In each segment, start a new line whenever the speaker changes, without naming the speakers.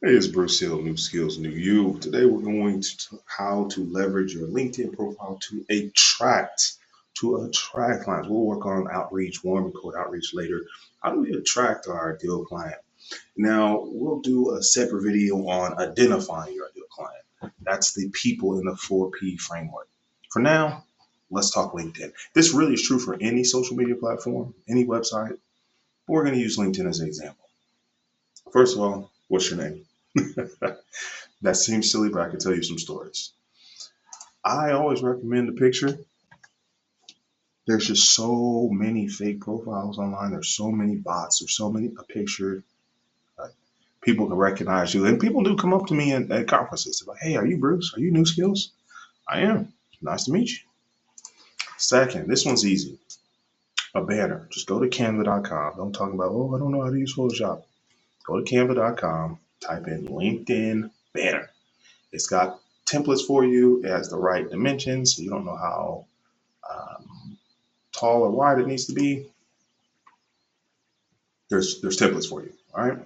Hey, it's Bruce Hill, New Skills, New You. Today we're going to how to leverage your LinkedIn profile to attract clients. We'll work on outreach, warm and cold outreach later. How do we attract our ideal client? Now we'll do a separate video on identifying your ideal client. That's the people in the 4P framework. For now, let's talk LinkedIn. This really is true for any social media platform, any website. But we're going to use LinkedIn as an example. First of all, what's your name? That seems silly, but I can tell you some stories. I always recommend a picture. There's just so many fake profiles online. There's so many bots. There's so many a picture. uh, People can recognize you, and people do come up to me at conferences. They're like, "Hey, are you Bruce? Are you New Skills?" I am. Nice to meet you. Second, this one's easy. A banner. Just go to Canva.com. Don't talk about, oh, I don't know how to use Photoshop. Go to Canva.com. Type in LinkedIn banner. It's got templates for you. It has the right dimensions, so you don't know how tall or wide it needs to be. There's templates for you. All right.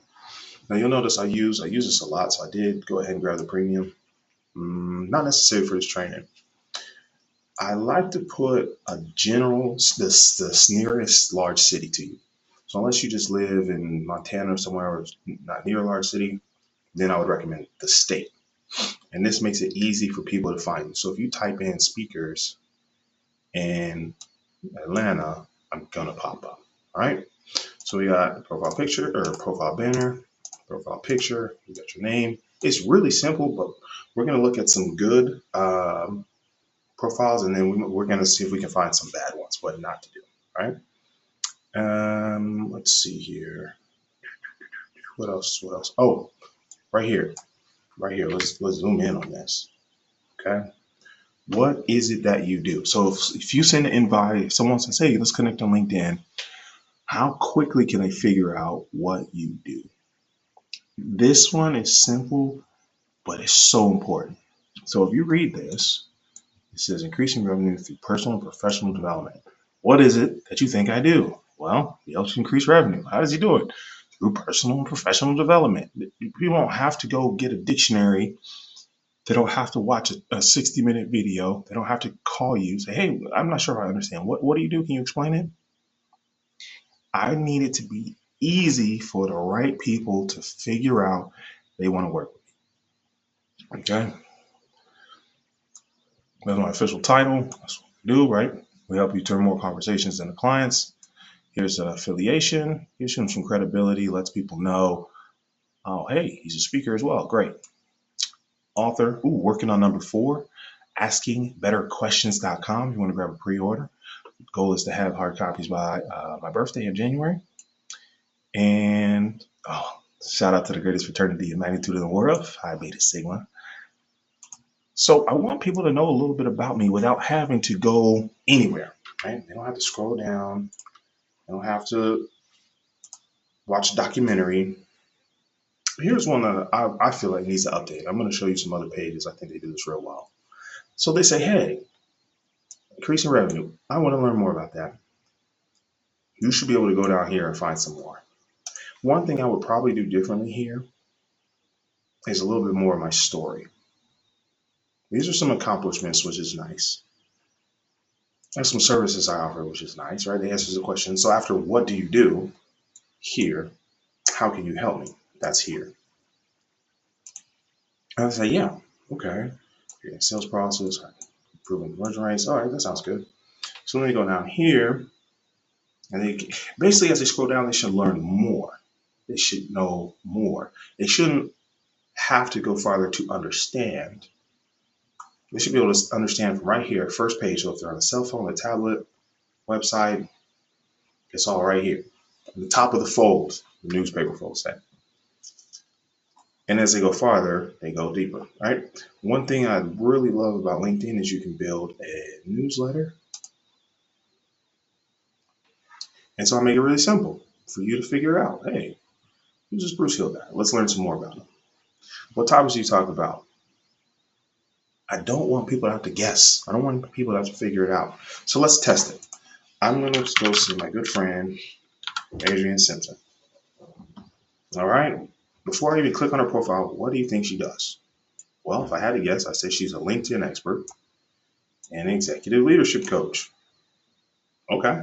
Now you'll notice I use this a lot, so I did go ahead and grab the premium. Not necessary for this training. I like to put a general the nearest large city to you. So unless you just live in Montana or somewhere or not near a large city, then I would recommend the state. And this makes it easy for people to find you. So if you type in speakers in Atlanta, I'm gonna pop up. All right. So we got profile picture or profile banner, profile picture. You got your name. It's really simple, but we're gonna look at some good profiles, and then we're gonna see if we can find some bad ones, what not to do. All right. Let's see here. What else? What else? Oh, right here. Right here. Let's zoom in on this. Okay. What is it that you do? So if you send an invite, if someone says, "Hey, let's connect on LinkedIn," how quickly can they figure out what you do? This one is simple, but it's so important. So if you read this, it says increasing revenue through personal and professional development. What is it that you think I do? Well, he helps you increase revenue. How does he do it? Through personal and professional development. You don't have to go get a dictionary. They don't have to watch a 60-minute video. They don't have to call you, say, "Hey, I'm not sure if I understand. What do you do? Can you explain it?" I need it to be easy for the right people to figure out they want to work with me. Okay? That's my official title. That's what we do, right? We help you turn more conversations into clients. Here's an affiliation. Gives him some credibility, lets people know, oh, hey, he's a speaker as well. Great. Author, working on number 4, askingbetterquestions.com. You want to grab a pre-order. The goal is to have hard copies by my birthday in January. And shout out to the greatest fraternity of magnitude in the world, Phi Beta Sigma. So I want people to know a little bit about me without having to go anywhere. Right? They don't have to scroll down. They don't have to watch a documentary. Here's one that I feel like needs an update. I'm going to show you some other pages. I think they do this real well. So they say, hey, increasing revenue. I want to learn more about that. You should be able to go down here and find some more. One thing I would probably do differently here is a little bit more of my story. These are some accomplishments, which is nice. There's some services I offer, which is nice, right? It answers the question. So after what do you do here, how can you help me? That's here. And I say, yeah, okay. Sales process, improving conversion rates. All right, that sounds good. So then they go down here, and they basically, as they scroll down, they should learn more. They should know more. They shouldn't have to go farther to understand. They should be able to understand from right here, first page. So if they're on a cell phone, a tablet, website, it's all right here. At the top of the fold, the newspaper fold say. And as they go farther, they go deeper, right? One thing I really love about LinkedIn is you can build a newsletter. And so I make it really simple for you to figure out, hey, who's this Bruce Hill guy? Let's learn some more about him. What topics do you talk about? I don't want people to have to guess. I don't want people to have to figure it out. So let's test it. I'm going to go see my good friend, Adrian Simpson. All right. Before I even click on her profile, what do you think she does? Well, if I had to guess, I'd say she's a LinkedIn expert and executive leadership coach. Okay.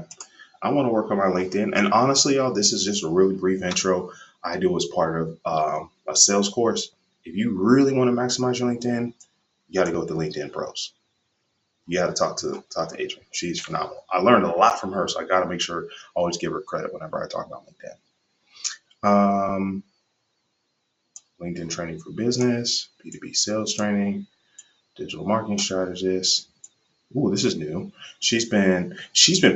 I want to work on my LinkedIn. And honestly, y'all, this is just a really brief intro I do as part of a sales course. If you really want to maximize your LinkedIn, you got to go with the LinkedIn pros. You got to talk to Adrian. She's phenomenal. I learned a lot from her, so I got to make sure I always give her credit whenever I talk about LinkedIn. LinkedIn training for business, B2B sales training, digital marketing strategist. Ooh, this is new. She's been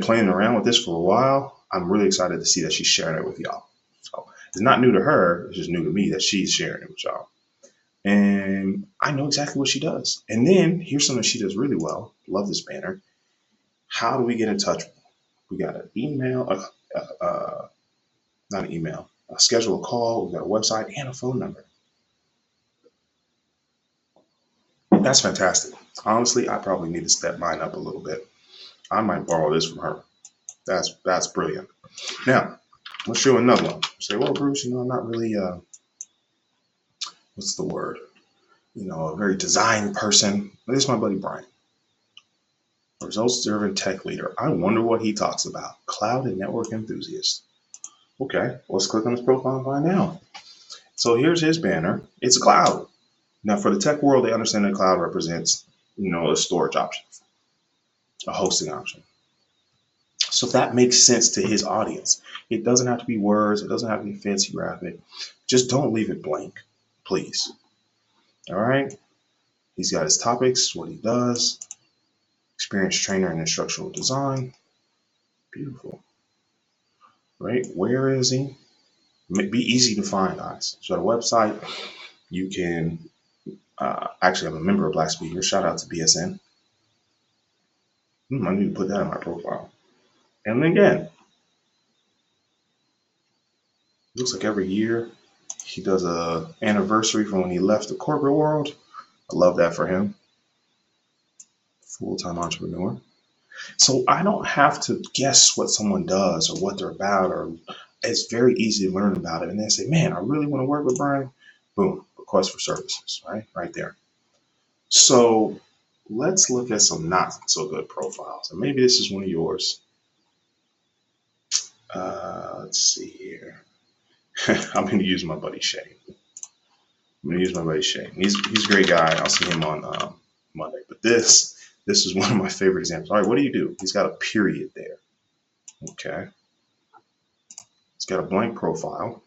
playing around with this for a while. I'm really excited to see that she's sharing it with y'all. So it's not new to her, it's just new to me that she's sharing it with y'all. And I know exactly what she does. And then here's something she does really well. Love this banner. How do we get in touch? We got an email, not an email, schedule a call. We got a website and a phone number. That's fantastic. Honestly, I probably need to step mine up a little bit. I might borrow this from her. That's brilliant. Now, let's show another one. Say, well, Bruce, I'm not really what's the word? A very design person. This is my buddy Brian, a results-driven tech leader. I wonder what he talks about. Cloud and network enthusiast. Okay, let's click on his profile and find out. So here's his banner. It's a cloud. Now, for the tech world, they understand that cloud represents, a storage option, a hosting option. So that makes sense to his audience. It doesn't have to be words. It doesn't have to be fancy graphic. Just don't leave it blank, please. All right. He's got his topics, what he does, experienced trainer in instructional design. Beautiful. Right? Where is he? Be easy to find, guys. So a website, you can actually, I'm a member of Black Speaker. Shout out to BSN. I need to put that in my profile. And again, looks like every year he does a anniversary from when he left the corporate world. I love that for him. Full-time entrepreneur. So I don't have to guess what someone does or what they're about, or it's very easy to learn about it. And then say, man, I really want to work with Brian. Boom, request for services, right there. So let's look at some not so good profiles. And maybe this is one of yours. Let's see here. I'm going to use my buddy Shane. He's a great guy. I'll see him on Monday. But this is one of my favorite examples. All right, what do you do? He's got a period there. Okay. He's got a blank profile.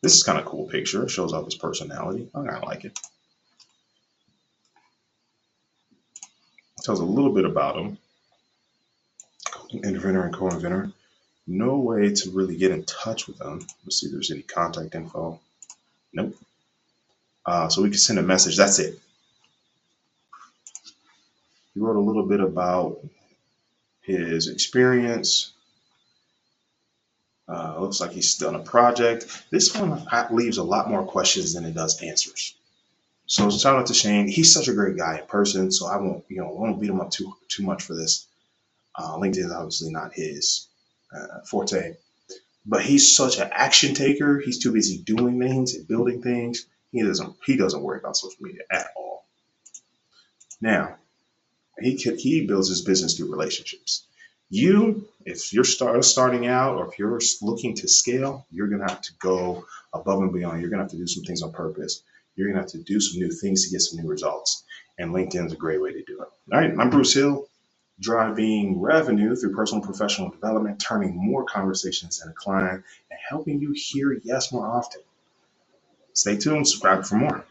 This is kind of a cool picture. It shows off his personality. I kind of like it. It tells a little bit about him. Inventor and co-inventor. No way to really get in touch with them. Let's see if there's any contact info. Nope. So we can send a message. That's it. He wrote a little bit about his experience. Looks like he's done a project. This one leaves a lot more questions than it does answers. So shout out to Shane. He's such a great guy in person, so I won't beat him up too much for this. LinkedIn is obviously not his forte, but he's such an action taker. He's too busy doing things and building things. He doesn't worry about social media at all. Now, he builds his business through relationships. If you're starting out, or if you're looking to scale, you're going to have to go above and beyond. You're going to have to do some things on purpose. You're going to have to do some new things to get some new results. And LinkedIn is a great way to do it. All right, I'm Bruce Hill, driving revenue through personal and professional development, turning more conversations into a client, and helping you hear yes more often. Stay tuned, subscribe for more.